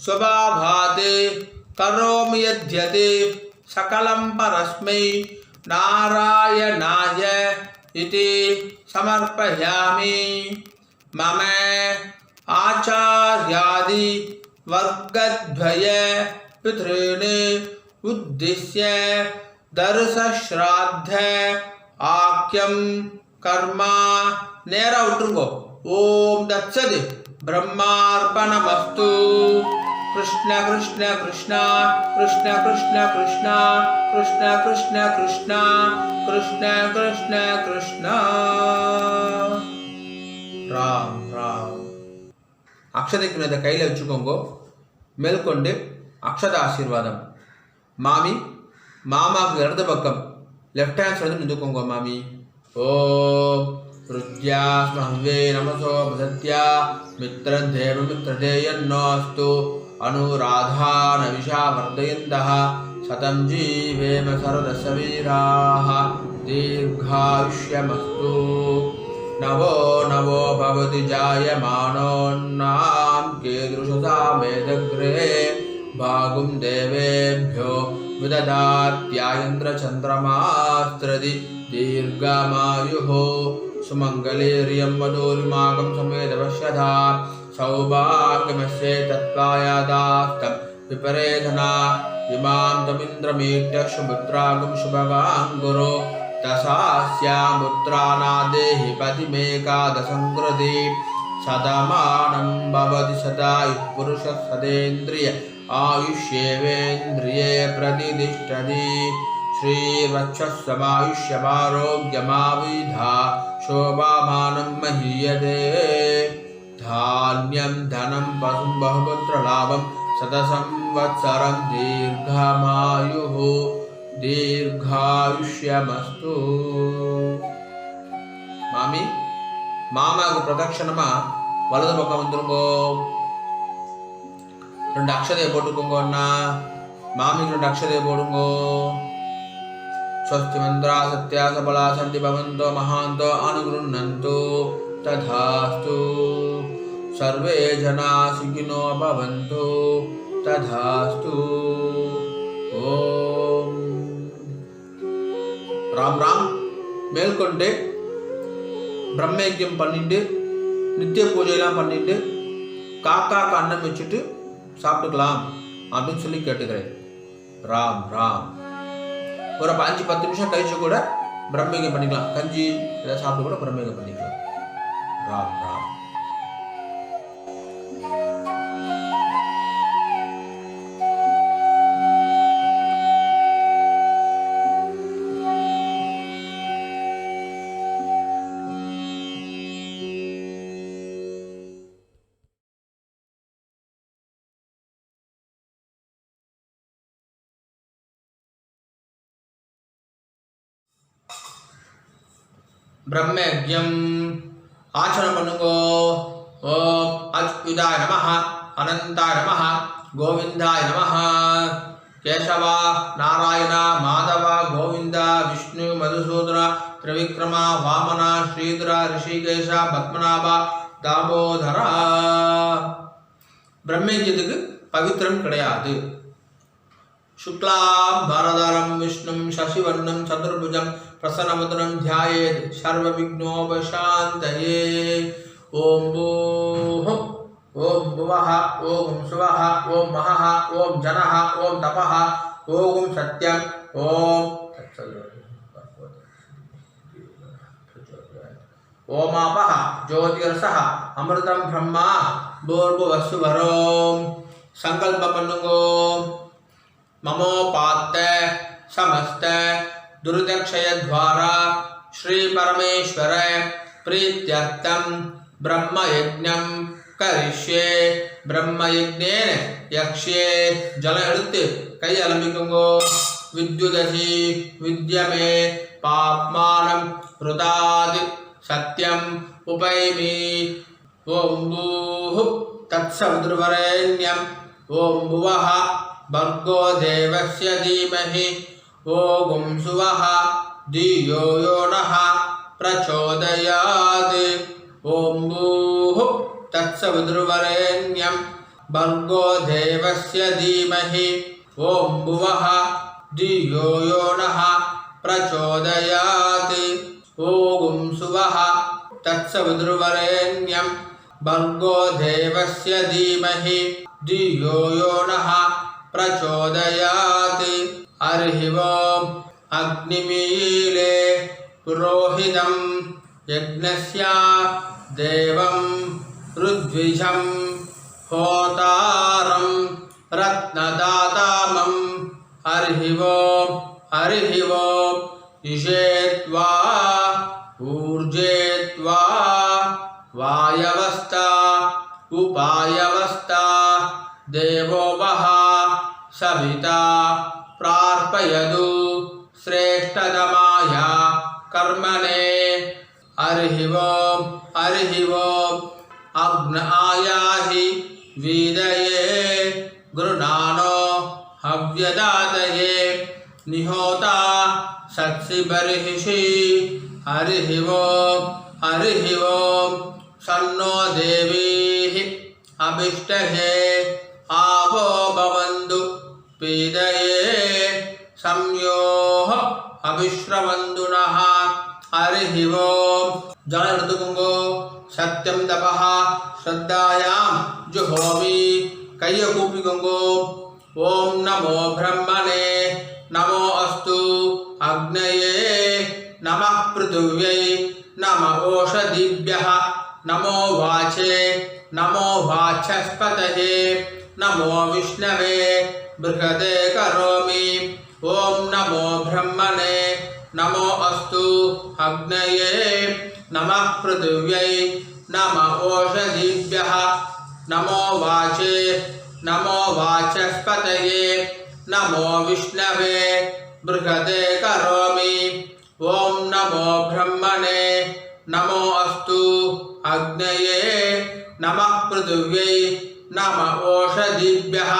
S1: ஸ்வபாவாதே கரோமி யத்யதே சகலம் பரஸ்மை நாராயணாய இதி சமர்ப்பயாமி. மம ஆச்சார்யாதி வர்க்கத்வய பித்ருணி உத்திஸ்ய தர்சஸ்ராத்த ஆக்யம் கர்மா. நேரா விட்டுருங்கோ. ஓம் தத்சத். பிரம்மார்ப்பணமஸ்து. கிருஷ்ண கிருஷ்ண கிருஷ்ணா கிருஷ்ண கிருஷ்ண கிருஷ்ணா கிருஷ்ண கிருஷ்ண கிருஷ்ணா கிருஷ்ண கிருஷ்ண கிருஷ்ணா. ராம் ராம். அக்ஷதைக்கு இதை கையில் வச்சுக்கோங்க. மேற்கொண்டு அக்ஷத ஆசீர்வாதம். மாமி, மாமாவுக்கு இடது பக்கம் லெஃப்ட் ஹேண்ட் சைடு நின்றுக்கோங்க. மாமி. ஓம் ருத்யா ஸ்மஹ்வே நமசோ பசத்யா மித்ரம் தேவ மித்ரதேயன்னோஸ்து அனுராதான விஷா வர்தயந்தः சதம் ஜீவேம சரதசவீராः தீர்காயுஷ்யமஸ்து. நவோ நவோ பவதி ஜாயமானோன்னாம் கீதృశசா மேதக்ரே பாகும் தேவேभ्यो விததாத்யாயந்திரச்சந்திரமாஸ்திரதி தீர்காமாயுः சுமங்கலேரியம் வதோரிமாகம் சமேதவஷ்யதா சௌபாகியமஸ்யே தத்வாயாதாஸ்தம் விபரேதனா இமாம் தமிந்திரமீட்ய சுபுத்ராகும் சுபகாங்குரு தசாஸ்யாமுத்ராநாதேஹி பதிமேகாதசங்கிருதி சதமானம் பவதி சதாயுः புருஷः சதேந்திரிய ஆயுஷ்யேவேந்திரியே பிரதிதிஷ்டதி. ஸ்ரீவத்சமாயுஷ்யமாரோக்யமாவிதா சோபாமானம் மஹீயதே. தான்யம் தனம் பசும் பகுபுத்திரலாபம் சதசம்வத்சரம் தீர்ఘமாயுः தீர்காயுஷ்யமஸ்து. மாமி, மாமாவுக்கு பிரதட்சணமா வலது பக்கம் வந்துருங்கோ. 2 அக்ஷதையை போட்டுக்கோங்க. அண்ணா, மாமிக்கு 2 அக்ஷதையை போடுங்கோ. ஸ்வஸ்தி மந்திரா சத்யா சபலா சந்தி பவந்தோ மகாந்தோ அனுகிருண்ணந்தோ ததாஸ்து. சர்வே ஜனா சுகினோ பவந்தோ ததாஸ்து. ஓம் ராம் ராம். மேற்கொண்டு பிரம்மயஜ்யம் பண்ணிட்டு நித்திய பூஜையெல்லாம் பண்ணிட்டு காக்காக்கு அன்னம் வச்சுட்டு சாப்பிட்டுக்கலாம் அப்படின்னு சொல்லி கேட்டுக்கிறேன். ராம் ராம். ஒரு 5-10 நிமிஷம் கழிச்சு கூட பிரம்மயஜ்யம் பண்ணிக்கலாம். கஞ்சி இதை சாப்பிட்டு கூட பிரம்மயஜ்யம் பண்ணிக்கலாம். ராம் ராம். ब्रह्मयज्ञम आचरण பண்ணுங்கோ ओम अच्युताय नमः अनंताय नमः गोविंदाय नमः केशव नारायण माधव गोविंद विष्णु मधुसूदन त्रिविक्रम वामन श्रीधर ऋषिकेश पद्मनाभ दामोदर ब्रह्मयज्ञத்துக்கு पवित्रम கிடையாது शुक्लां भरधरं विष्णुं शशिवर्णं चतुर्भुजं प्रसन्नवदनं ध्यायेत् सर्वविघ्नोपशान्तये ओम भूः ओम भुवः ओम सुवः ओम महः ओम जनः ओम तपः ओम सत्यं ओम ओमापः ज्योतिरसः अमृतं ब्रह्मा भूर्भुवस्सुवरों संकल्प பண்ணுங்கோ ममोपात्त समस्त दुर्दक्षय द्वारा श्री परमेश्वर प्रीत्यर्थम ब्रह्मयज्ञम करिष्ये ब्रह्मयज्ञेन यक्ष्ये जल எடுத்து கை அலம்பிக்குங்கோ विद्युदसि विद्यमे पाप्मानं ऋताद् सत्यम उपैमि ओम भूः तत्सवितुर्वरेण्यं ओम भुवः भर्गो देवस्य धीमहि ओम सुवः धियो यो नः प्रचोदयात् ओम भूः तत्सवितुर्वरेण्यं भर्गो देवस्य धीमहि ओम भुवः धियो यो नः प्रचोदयात् ओम सुवः तत्सवितुर्वरेण्यं भर्गो देवस्य धीमहि धियो यो नः प्रचोदयात् हरिः ओम अग्निमीले पुरोहितं यज्ञस्य देवं ऋद्विजं होतारं रत्नदातामं हरिः ओम इषेत्वा ऊर्जेत्वा वायवस्था उपायवस्था देवो वः सविता प्रार्पयतु श्रेष्ठतमाय कर्मणे हरिः ओम अग्न आयाहि वीदये गृणानो हव्यदातये निहोता सत्सि बर्हिषि हरिः ओम सन्नो देवीः अभिष्टहे आवो भवन्तु पीदये संयोः अभिश्रवन्तु नः हरिः ओम जल எடுத்துக்கோங்கோ सत्यम तपः श्रद्धायां जुहोमि கையை கூப்பிக்கோங்கோ ओम नमो ब्रह्मणे नमो अस्तु अग्नये नमः पृथिव्यै नमः ओषधिभ्यः नमो वाचे नमो वाचस्पतये नमो विष्णवे बृहदे करोमि ओम नमो ब्रह्मणे नमो अस्तु अग्नये नमः पृथिव्यै नमः ओषधिभ्यः नमो वाचे नमो वाचस्पतये नमो विष्णवे बृहदे करोमि ओम नमो ब्रह्मणे नमो अस्तु अग्नये नमः पृथिव्यै नमः ओषधिभ्यः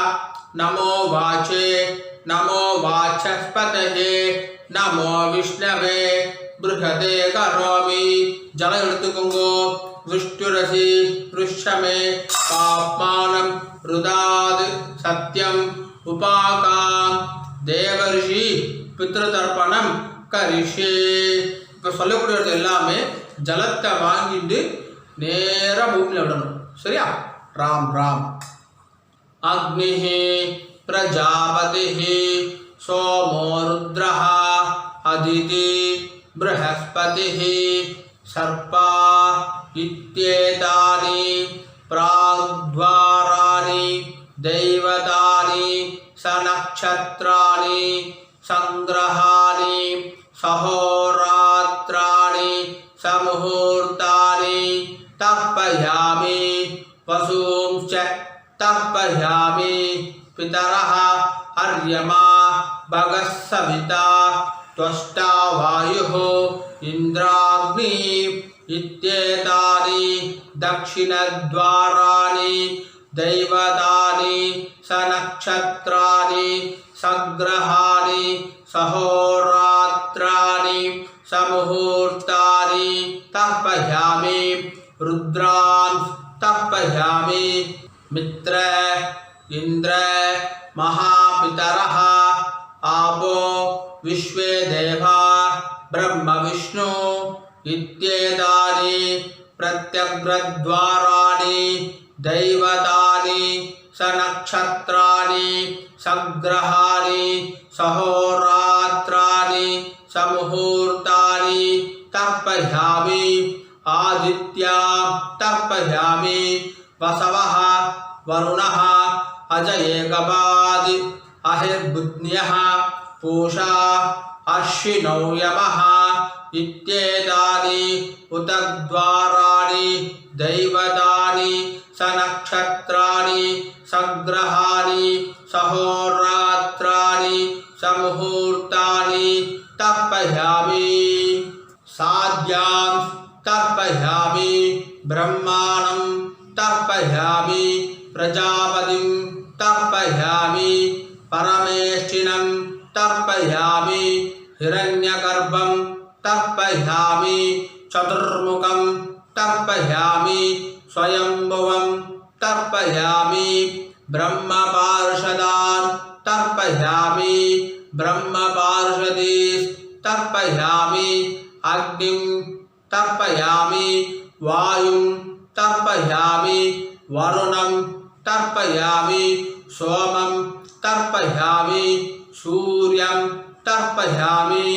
S1: नमो वाचे नमो वाचस्पतये नमो विष्णवे बृहदे करोमि जल எடுத்துக்கோங்கோ विष्णुरसि पृष्ठमे पाप्मानं ऋदाद् सत्यम उपाकां देवर्षि पितृतर्पणम करिष्ये இப்போ சொல்லக்கூடியது எல்லாமே ஜலத்தை வாங்கிட்டு நேரா பூமியில விடணும் சரியா ராம் ராம் अग्निः प्रजापतिः सोमो रुद्रः अदिति बृहस्पतिः सर्पा इत्येतानि प्राग्द्वाराणि दैवतानि सनक्षत्राणि संग्रहाणि सहोरात्राणि समुहूर्तानि तर्पयामि पशूंश्च तर्पयामि पितरः अर्यमा भगः सविता त्वष्टा वायुः इन्द्राग्नि इत्येतानि दक्षिणद्वाराणि दैवतानि सनक्षत्राणि सग्रहाणि सहोरात्राणि समुहूर्तानि तर्पयामि रुद्रान् तर्पयामि मित्र इंद्र महापितरः आपो विश्वे देवा ब्रह्म विष्णु इत्येतानि प्रत्यग्रद्वाराणि दैवतानि सनक्षत्राणि सग्रहाणि सहोरात्राणि समुहूर्तानि तर्पयामि आदित्या तर्पयामि वसवः वरुणः अजयेकपाद् अहिर्बुध्न्यः पूषा अश्विनौ यमः इत्येतानि उतद्वाराणि दैवतानि सनक्षत्राणि सग्रहाणि सहोरात्राणि समुहूर्तानि तर्पयामि साध्यां तर्पयामि ब्रह्माणं तर्पयामि प्रजापतिं तर्पयामि परमेष्ठिनं तर्पयामि हिरण्यगर्भं तर्पयामि चतुर्मुखं तर्पयामि स्वयंभुवं तर्पयामि ब्रह्मपार्षदान् तर्पयामि ब्रह्मपार्षदीस्तर्पयामि अग्निं तर्पयामि वायुं तर्पयामि वरुणं तर्पयामि सोमं तर्पयामि सूर्यं तर्पयामि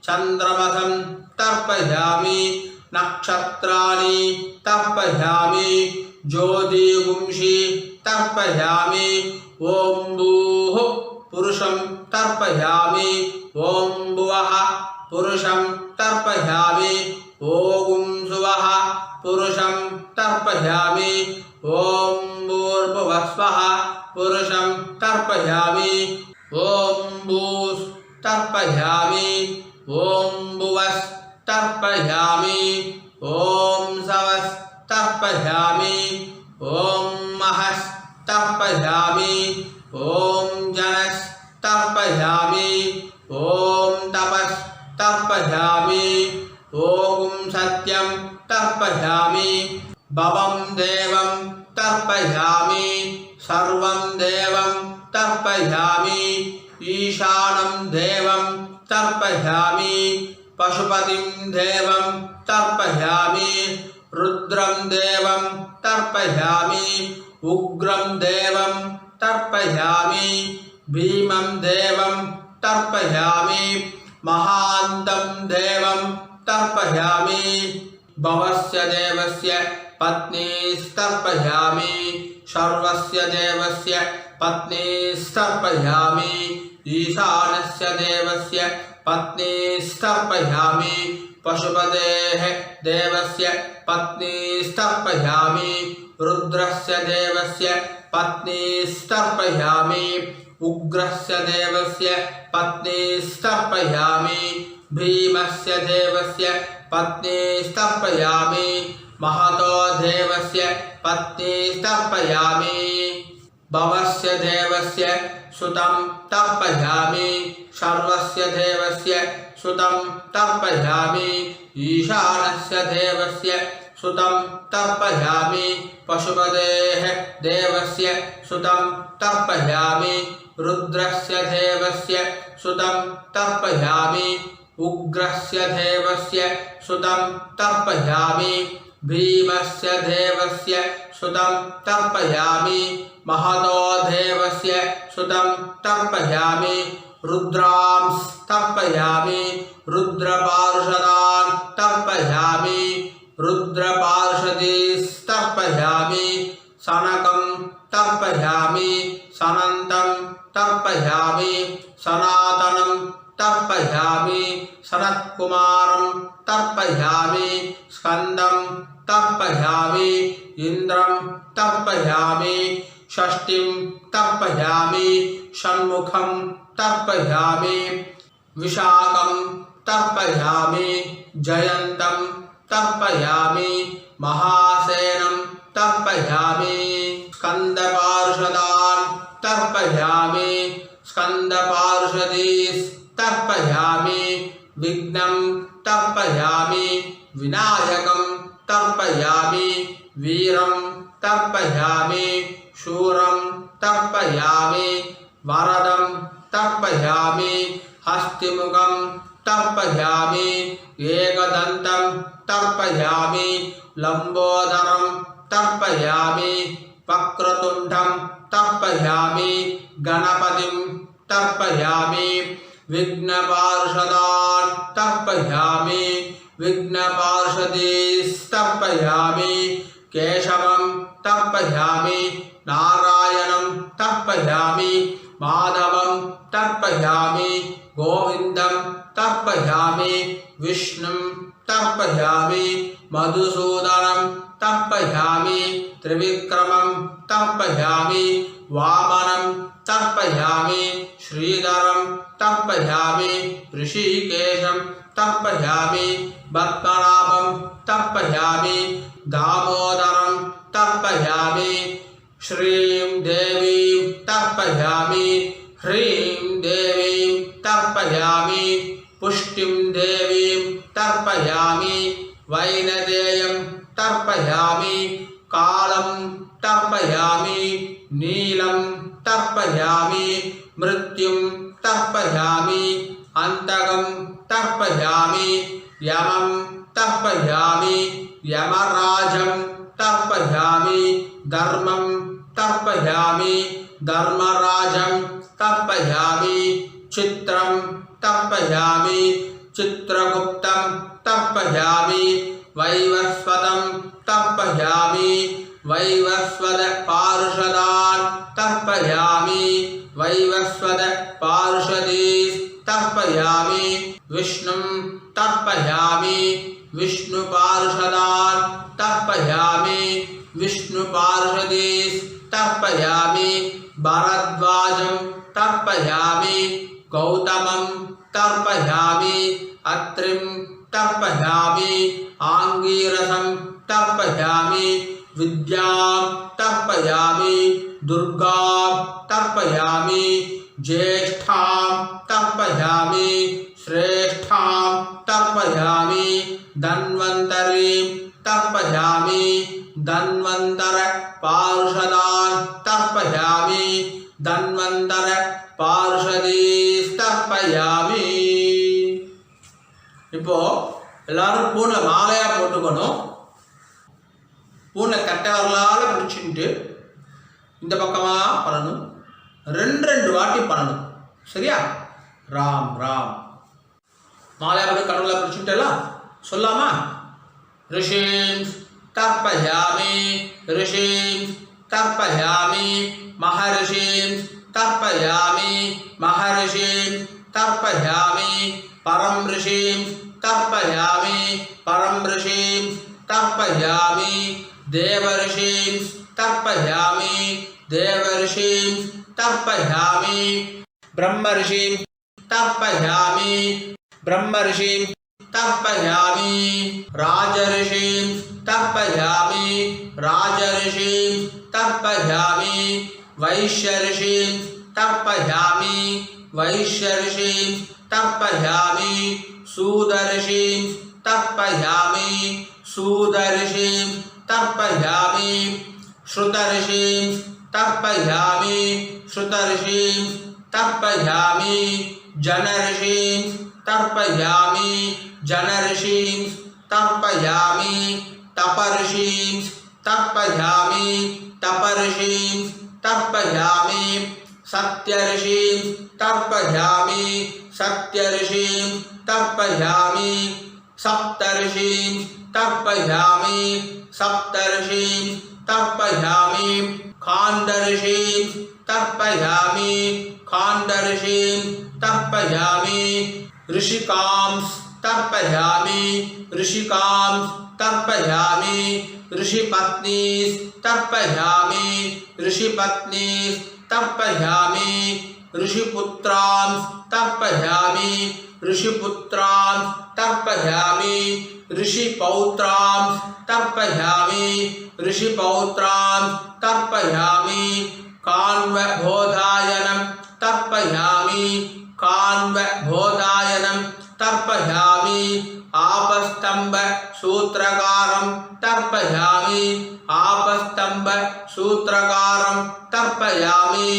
S1: चन्द्रमसं तर्पयामि नक्षत्राणि तर्पयामि ज्योतिगुंषि तर्पयामि ॐ भूः पुरुषं तर्पयामि ॐ भुवः पुरुषं तर्पयामि ॐ सुवः पुरुषं तर्पयामि ॐ भूर्भुवस्वः पुरुषं तर्पयामि ॐ भूस् तर्पयामि ॐ भुवस् तर्पयामि ॐ सवस् तर्पयामि ॐ महस् तर्पयामि ॐ जनस् तर्पयामि ॐ तपस् तर्पयामि ॐ सत्यं तर्पयामि भवं देवं तर्पयामि सर्वं देवं तर्पयामि ईशानं देवं तर्पयामि पशुपतिं देवं तर्पयामि रुद्रं देवं तर्पयामि उग्रं देवं तर्पयामि भीमं देवं तर्पयामि महान्तं देवं तर्पयामि भवस्य देवस्य पत्नीस्तर्पयामि सर्वस्य देवस्य पत्नीस्तर्पयामि ईशानस्य देवस्य पत्नीस्तर्पयामि पशुपतेः देवस्य पत्नीस्तर्पयामि रुद्रस्य देवस्य पत्नीस्तर्पयामि उग्रस्य देवस्य पत्नीस्तर्पयामि भीमस्य देवस्य पत्नीस्तर्पयामि महतो देवस्य पत्नीस्तर्पयामि भवस्य देवस्य सुतं तर्पयामि सर्वस्य देवस्य सुतं तर्पयामि ईशानस्य देवस्य सुतं तर्पयामि पशुपतेः देवस्य सुतं तर्पयामि रुद्रस्य देवस्य सुतं तर्पयामि उग्रस्य देवस्य सुतं तर्पयामि भीमस्य देवस्य सुतं तर्पयामि महतो देवस्य सुतं तर्पयामि रुद्रांस्तर्पयामि रुद्रपार्षदान् तर्पयामि रुद्रपार्षदीस्तर्पयामि सनकं तर्पयामि सनन्तं तर्पयामि सनातनं तर्पयामि सनत्कुमारं तर्पयामि स्कन्दं तर्पयामि इन्द्रं तर्पयामि षष्ठीं तर्पयामि षण्मुखं तर्पयामि विशाखं तर्पयामि जयन्तं तर्पयामि महासेनं तर्पयामि स्कंदपार्षदान् तर्पयामि स्कंदपार्षदीस् तर्पयामि विघ्नं तर्पयामि विनायकं तर्पयामि वीरं तर्पयामि शूरं तर्पयामि वरदं तर्पयामि हस्तिमुखं तर्पयामि एकदन्तं तर्पयामि लंबोदरं तर्पयामि वक्रतुण्डं तर्पयामि गणपतिं तर्पयामि विघ्नपार्षदान् तर्पयामि विघ्नपार्षदीस्तर्पयामि केशवं तर्पयामि नारायणं तर्पयामि माधवं तर्पयामि गोविन्दं तर्पयामि विष्णुं तर्पयामि मधुसूदनं तर्पयामि त्रिविक्रमं तर्पयामि वामनं तर्पयामि श्रीधरं तर्पयामि ऋषिकेशं तर्पयामि पद्मनाभं तर्पयामि दामोदरं तर्पयामि श्रीं देवीं तर्पयामि ह्रीं देवीं तर्पयामि पुष्टिं देवीं तर्पयामि वैनदेयं तर्पयामि कालं तर्पयामि नीलं तर्पयामि मृत्युं तर्पयामि अन्तकं तर्पयामि यमं तर्पयामि यमराजं तर्पयामि धर्मं तर्पयामि धर्मराजं तर्पयामि चित्रं तर्पयामि चित्रगुप्तं तर्पयामि वैवस्वतं तर्पयामि वैवस्वत पार्षदान् तर्पयामि वैवस्वत पार्षदीस् तर्पयामि विष्णुं तर्पयामि विष्णुपार्षदान् तर्पयामि विष्णुपार्षदीस् तर्पयामि भरद्वाजं तर्पयामि गौतमं तर्पयामि अत्रिं तर्पयामि आंगीरसं तर्पयामि विद्यां तर्पयामि दुर्गां तर्पयामि ज्येष्ठां तर्पयामि श्रेष्ठां तर्पयामि धन्वन्तरीं तर्पयामि धन्वन्तर पार्षदान् तर्पयामि धन्वन्तर पार्षदीस्तर्पयामि। இப்போ எல்லாரும் பூனை மாலையா போட்டுக்கணும். பூனை கட்டை வரலால பிடிச்சிட்டு இந்த பக்கமா பண்ணணும். ரெண்டு வாட்டி பண்ணணும். சரியா? ராம் ராம் மாலையா போட்டு கடவுளை பிடிச்சிட்டலாம் சொல்லாமா? ऋषिं तर्पयामि ऋषिं तर्पयामि महर्षिं तर्पयामि महर्षिं तर्पयामि परं ऋषिं तर्पयामि परं ऋषिं तर्पयामि देवर्षिं तर्पयामि देवर्षिं तर्पयामि ब्रह्मर्षिं तर्पयामि ब्रह्मर्षिं तर्पयामि राजर्षिं तर्पयामि राजर्षिं तर्पयामि वैश्यर्षिं तर्पयामि वैश्यर्षिं तर्पयामि सूदर्षिं तर्पयामि सूदर्षिं तर्पयामि श्रुतर्षिं तर्पयामि श्रुतर्षिं तर्पयामि जनर्षिं तर्पयामि जनर्षिं तर्पयामि तपर्षिं तर्पयामि तपर्षिं तर्पयामि सत्यर्षिं तर्पयामि सत्यर्षिं तर्पयामि सप्तर्षिं तर्पयामि सप्तर्षिं तर्पयामि खान्दर्षिं तर्पयामि खान्दर्षिं तर्पयामि ऋषिकांस तर्पयामि ऋषिकांस तर्पयामि ऋषिपत्नीस् तर्पयामि ऋषिपत्नीस् तर्पयामि ऋषिपुत्रांस तर्पयामि ऋषिपुत्रांस तर्पयामि ऋषिपौत्रांस तर्पयामि ऋषिपौत्रांस तर्पयामि कान्वबोधायनं तर्पयामि कान्वबोधायनं तर्पयामि आपस्तंभ सूत्रकारं तर्पयामि आपस्तंभ सूत्रकारं तर्पयामि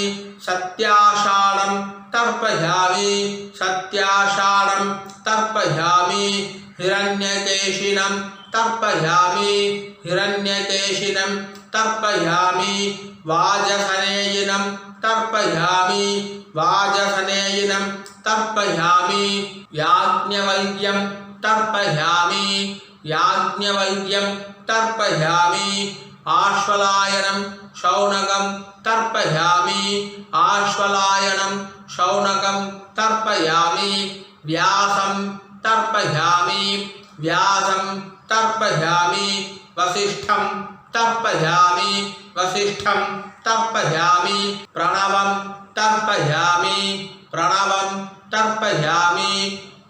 S1: सत्याषाढं तर्पयामि सत्याषाढं तर्पयामि हिरण्यकेशिनं तर्पयामि हिरण्यकेशिनं तर्पयामि वाजसनेयिनं तर्पयामि वाजसनेयिनं तर्पयामि याज्ञवल्क्यं तर्पयामि याज्ञवल्क्यं तर्पयामि आश्वलायनं शौनकं तर्पयामि आश्वलायनं शौनकं तर्पयामि व्यासं तर्पयामि व्यासं तर्पयामि वसिष्ठं तर्पयामि वसिष्ठं तर्पयामि प्रणवं तर्पयामि प्रणवं तर्पयामि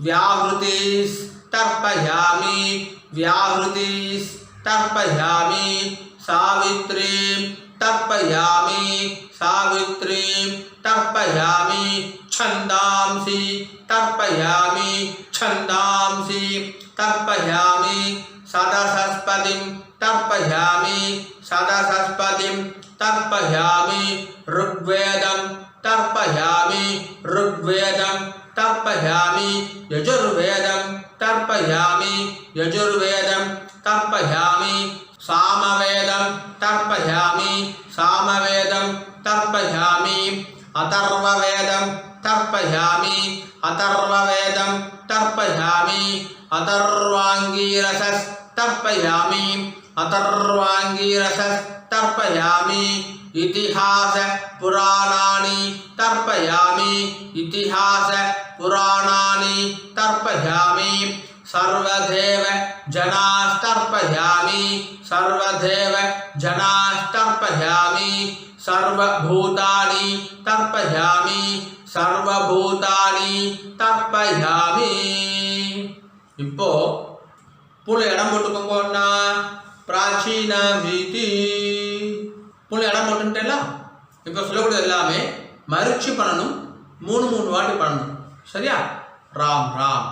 S1: व्याहृतिस् तर्पयामि व्याहृतिस् तर्पयामि सावित्रीं तर्पयामि सावित्रीं तर्पयामि छन्दांसि तर्पयामि छन्दांसि तर्पयामि सदसस्पतिं तर्पयामि सदसस्पतिं तर्पयामि ऋग्वेदं तर्पयामि ऋग्वेदं तर्पयामि यजुर्वेदं तर्पयामि यजुर्वेदं तर्पयामि सामवेदं तर्पयामि सामवेदं तर्पयामि अथर्ववेदं तर्पयामि अथर्ववेदं तर्पयामि अथर्वाङ्गीरसस् तर्पयामि अथर्वाङ्गीरसस् तर्पयामि इतिहास पुराणानि तर्पयामि इतिहास पुराणानि तर्पयामि सर्वदेव जनास्तर्पयामि सर्वदेव जनास्तर्पयामि सर्वभूतानि तर्पयामि सर्वभूतानि तर्पयामि இப்போ புள்ள இடம் போட்டுக்கோங்கன்னா பிராச்சீன வீதி புள்ள இடம் போட்டுட்டேல இப்போ சொல்லக்கூடியது எல்லாமே மறுச்சி பண்ணணும் மூணு வாட்டி பண்ணணும் சரியா ராம் ராம்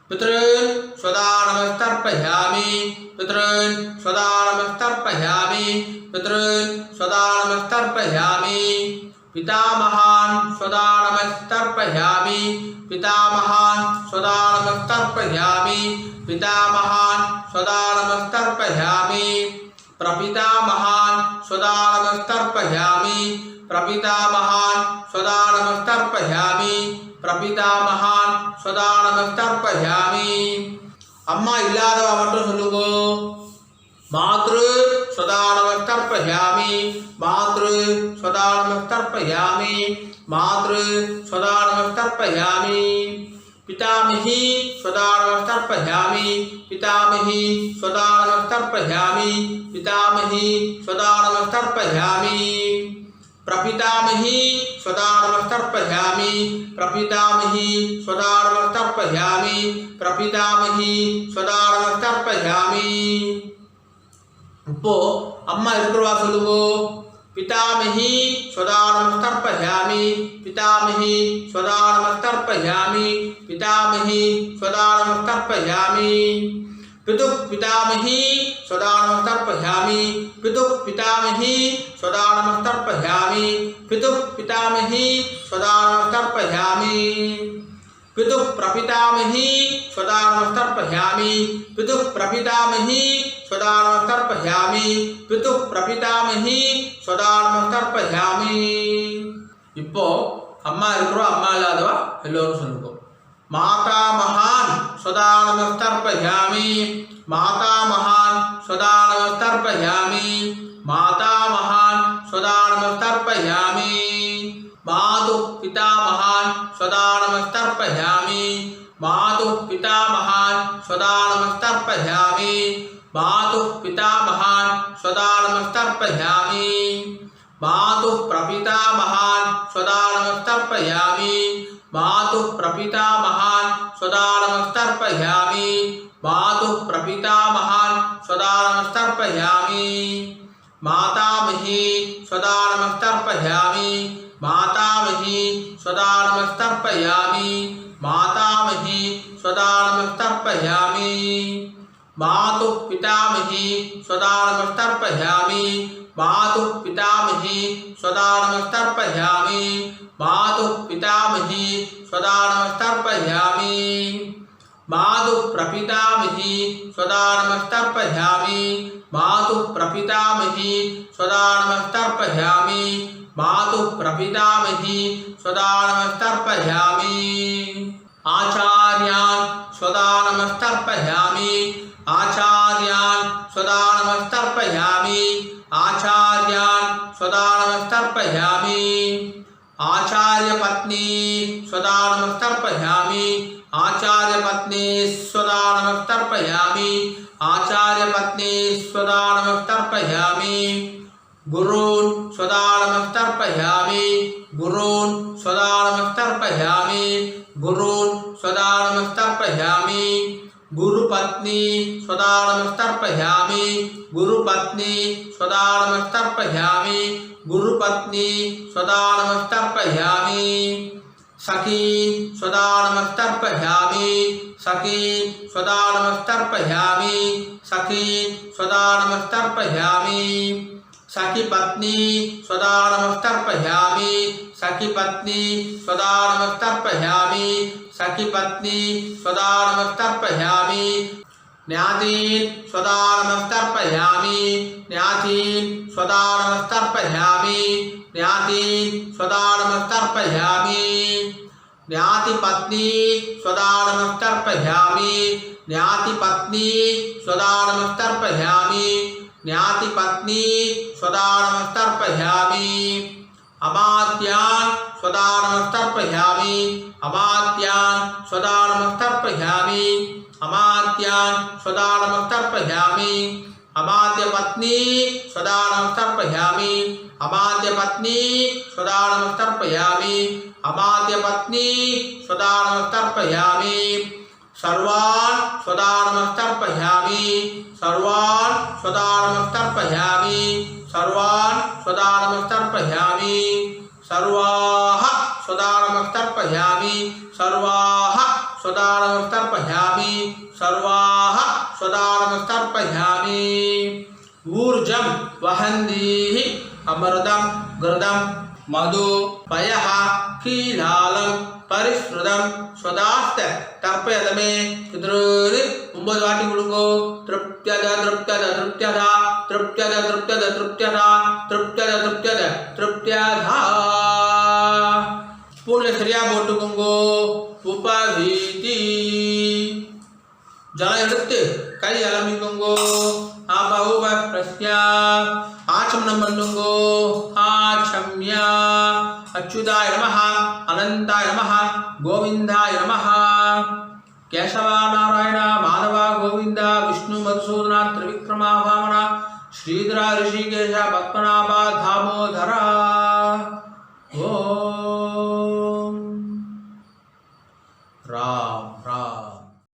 S1: पितॄन् स्वदा नमस्तर्पयामि पितॄन् स्वदा नमस्तर्पयामि पितॄन् स्वदा नमस्तर्पयामि पितामहान् स्वदा नमस्तर्पयामि पितामहान् स्वदा नमस्तर्पयामि पितामहान् स्वदा नमस्तर्पयामि प्रपितामहान् स्वदा नमस्तर्पयामि प्रपितामहान् स्वदा नमस्तर्पयामि प्रपितामहान् स्वदा नमस्तर्पयामि अम्मा इल्लादवा मट्टुम सोल्लुंगो मातृ स्वदा नमस्तर्पयामि मातृ स्वदा नमस्तर्पयामि मातृ स्वदा नमस्तर्पयामि पितामही स्वदा नमस्तर्पयामि पितामही स्वदा नमस्तर्पयामि पितामही स्वदा नमस्तर्पयामि प्रपितामही स्वदा नमस्तर्पयामि प्रपितामही स्वदा नमस्तर्पयामि प्रपितामही स्वदा नमस्तर्पयामि இப்போ அம்மா இருக்கிறவா சொல்லுங்க पितामही स्वदा नमस्तर्पयामि पितामही स्वदा नमस्तर्पयामि पितामही स्वदा नमस्तर्पयामि पितुः पितामही स्वदा नमस्तर्पयामि पितुः पितामही स्वदा नमस्तर्पयामि पितुः पितामही स्वदा नमस्तर्पयामि पितुः प्रपितामही स्वदा नमस्तर्पयामि पितुः प्रपितामही स्वदा नमस्तर्पयामि पितुः प्रपितामही स्वदा नमस्तर्पयामि இப்போ அம்மா இருக்கிறோம் அம்மா இல்லாதவா எல்லோரும் சொல்லுங்க मातामहान् स्वदा नमस्तर्पयामि मातामहान् स्वदा नमस्तर्पयामि मातामहान् स्वदा नमस्तर्पयामि मातुः पितामहान् स्वदा नमस्तर्पयामि मातुः पितामहान् स्वदा नमस्तर्पयामि मातुः पितामहान् स्वदा नमस्तर्पयामि मातुः प्रपितामहान् स्वधा नमस्तर्पयामि मातुः प्रपितामहान् स्वधा नमस्तर्पयामि मातुः प्रपितामहान् स्वधा नमस्तर्पयामि मातामही स्वधा नमस्तर्पयामि मातामही स्वधा नमस्तर्पयामि मातामही स्वधा नमस्तर्पयामि मातुः पितामही स्वधा नमस्तर्पयामि मातुः पितामही स्वधा नमस्तर्पयामि मातुः पितामही स्वधा नमस्तर्पयामि मातुः प्रपितामही स्वधा नमस्तर्पयामि मातुः प्रपितामही स्वधा नमस्तर्पयामि मातुः प्रपितामही स्वधा नमस्तर्पयामि आचार्यान् स्वधा नमस्तर्पयामि आचार्यान् स्वधा नमस्तर्पयामि आचार्यान् स्वधा नमस्तर्पयामि आचार्यपत्नी स्वधा नमस्तर्पयामि आचार्यपत्नी स्वधा नमस्तर्पयामि आचार्यपत्नी स्वधा नमस्तर्पयामि गुरून् स्वधा नमस्तर्पयामि गुरून् स्वधा नमस्तर्पयामि गुरून् स्वधा नमस्तर्पयामि गुरुपत्नी स्वधा नमस्तर्पयामि गुरुपत्नी स्वधा नमस्तर्पयामि गुरुपत्नी स्वधा नमस्तर्पयामि सखीन् स्वधा नमस्तर्पयामि सखीन् स्वधा नमस्तर्पयामि सखीन् स्वधा नमस्तर्पयामि सखी पत्नी स्वधा नमस्तर्पयामि सखी पत्नी स्वधा नमस्तर्पयामि सखी पत्नी स्वधा नमस्तर्पयामि ज्ञातीन् स्वधा नमस्तर्पयामि ज्ञातीन् स्वधा नमस्तर्पयामि ज्ञातीन् स्वधा नमस्तर्पयामि ज्ञातिपत्नी स्वधा नमस्तर्पयामि ज्ञातिपत्नी स्वधा नमस्तर्पयामि ज्ञातिपत्नी स्वधा नमस्तर्पयामि अमात्यान् स्वधा नमस्तर्पयामि अमात्यान् स्वधा नमस्तर्पयामि अमात्यान् स्वधा नमस्तर्पयामि अमात्यपत्नी स्वधा नमस्तर्पयामि अमात्यपत्नी स्वधा नमस्तर्पयामि अमात्यपत्नी स्वधा नमस्तर्पयामि सर्वान् स्वधा नमस्तर्पयामि सर्वान् स्वधा नमस्तर्पयामि सर्वान् स्वधा नमस्तर्पयामि सर्वाः स्वधा नमस्तर्पयामि सर्वाः स्वधा नमस्तर्पयामि सर्वाः स्वधा नमस्तर्पयामि ऊर्जं वहन्तीः अमृतं घृतं मधु पयः कीलालं परिश्रुतं स्वदास्त तर्पयतमे पितॄन् 9 वाटी கொடுங்கோ तृप्त्यद तृप्त्यद तृप्त्यदा तृप्त्यद तृप्त्यद तृप्त्यदा तृप्त्यद तृप्त्यद तृप्त्यदा ஸ்பூன்ல சரியா போட்டுக்கோங்கோ உபவீதி ஜலம் எடுத்து கை அலம்பிக்கோங்கோ ஆபௌப பிரஸ்யா ஆச்சமனம் பண்ணுங்கோ ஆச்சம்யா अच्युताय नमः अनंताय नमः गोविंदाय नमः केशव नारायण माधव गोविंद विष्णु मधुसूदन त्रिविक्रमा वामन श्रीधर ऋषिकेश पद्मनाभ दामोदर ओम रा